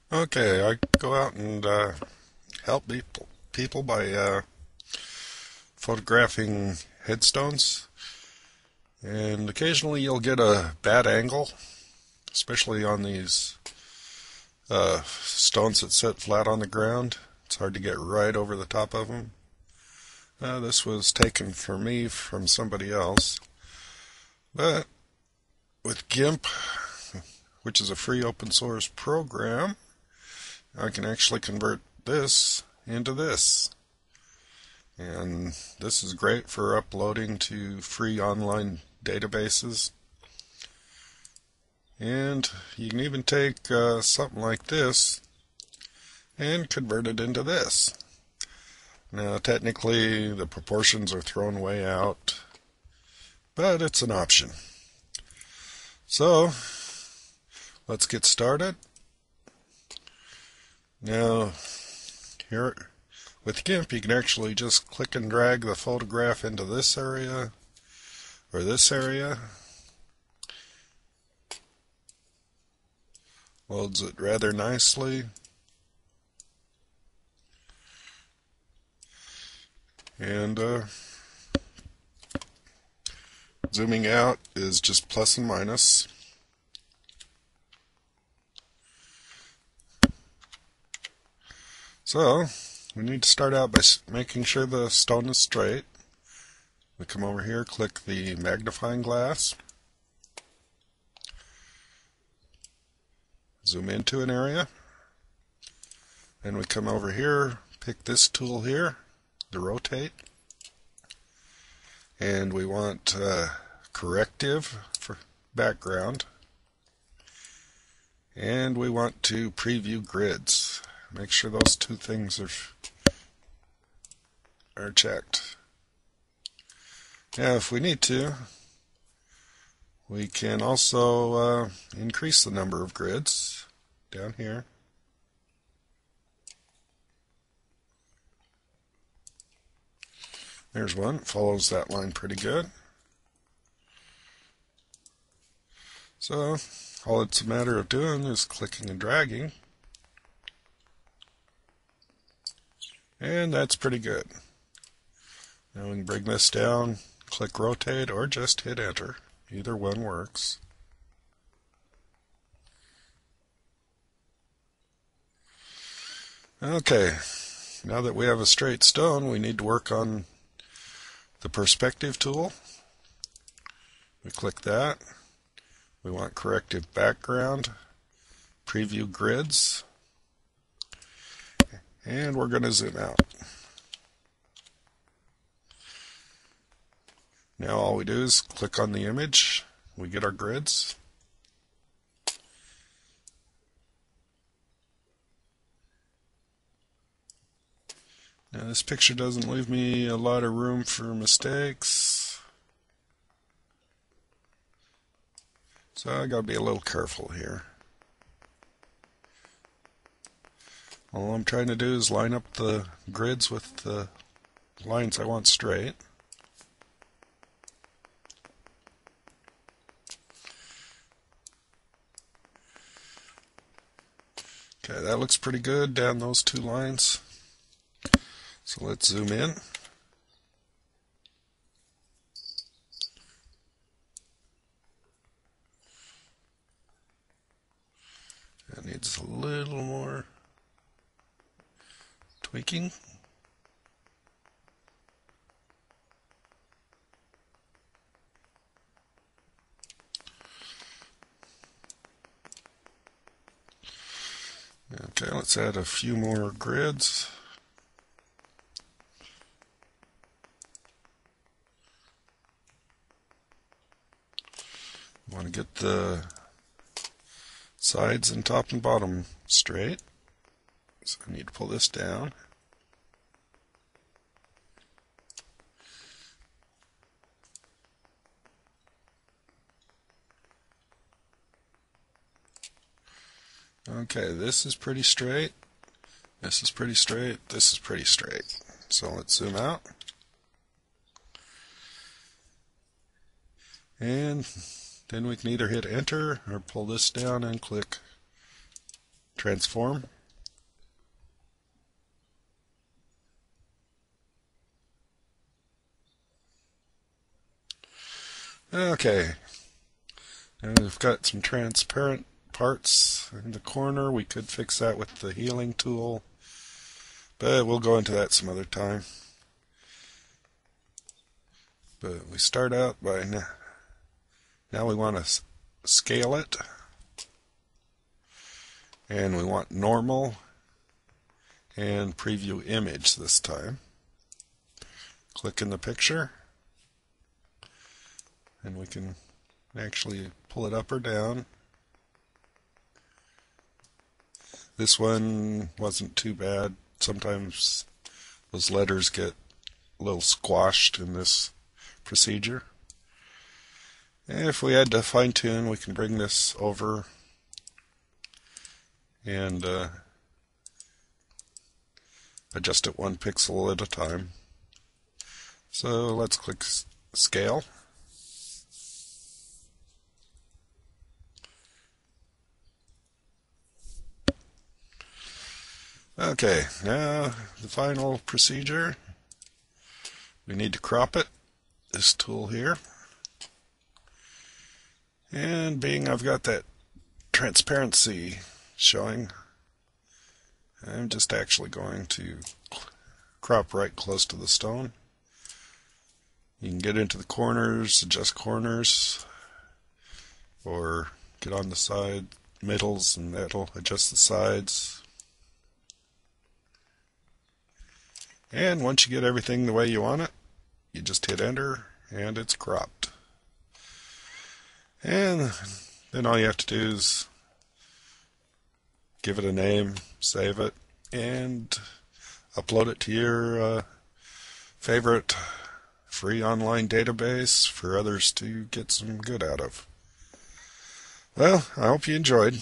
Okay, I go out and help people by photographing headstones, and occasionally you'll get a bad angle, especially on these stones that sit flat on the ground. It's hard to get right over the top of them. This was taken for me from somebody else, but with GIMP, which is a free open source program, I can actually convert this into this. And this is great for uploading to free online databases. And you can even take something like this and convert it into this. Now, technically, the proportions are thrown way out, but it's an option. So, let's get started. Now, here with GIMP, you can actually just click and drag the photograph into this area or this area. Loads it rather nicely. And zooming out is just plus and minus. So, we need to start out by making sure the stone is straight. We come over here, click the magnifying glass, zoom into an area, and we come over here, pick this tool here, the rotate, and we want corrective for background, and we want to preview grids. Make sure those two things are checked. Now, if we need to, we can also increase the number of grids down here. There's one. It follows that line pretty good. So, all it's a matter of doing is clicking and dragging. And that's pretty good. Now we can bring this down, click rotate, or just hit enter. Either one works. Okay, now that we have a straight stone, we need to work on the perspective tool. We click that. We want corrective background, preview grids, and we're going to zoom out. Now all we do is click on the image, we get our grids. Now this picture doesn't leave me a lot of room for mistakes, so I gotta be a little careful here. All I'm trying to do is line up the grids with the lines I want straight. Okay, that looks pretty good down those two lines. So let's zoom in. That needs a little more tweaking. Okay, let's add a few more grids. I want to get the sides and top and bottom straight. So I need to pull this down. Okay, this is pretty straight. This is pretty straight. This is pretty straight. So let's zoom out. And then we can either hit enter or pull this down and click transform. Okay, and we've got some transparent parts in the corner. We could fix that with the healing tool, but we'll go into that some other time. But we start out by now we want to scale it, and we want normal and preview image this time. Click in the picture, and we can actually pull it up or down. This one wasn't too bad. Sometimes those letters get a little squashed in this procedure. And if we had to fine tune, we can bring this over and adjust it 1 pixel at a time. So let's click scale. Okay, now the final procedure. We need to crop it. This tool here. And being I've got that transparency showing, I'm just actually going to crop right close to the stone. You can get into the corners, adjust corners, or get on the side, middles, and that'll adjust the sides. And once you get everything the way you want it, you just hit enter and it's cropped. And then all you have to do is give it a name, save it, and upload it to your favorite free online database for others to get some good out of. Well, I hope you enjoyed.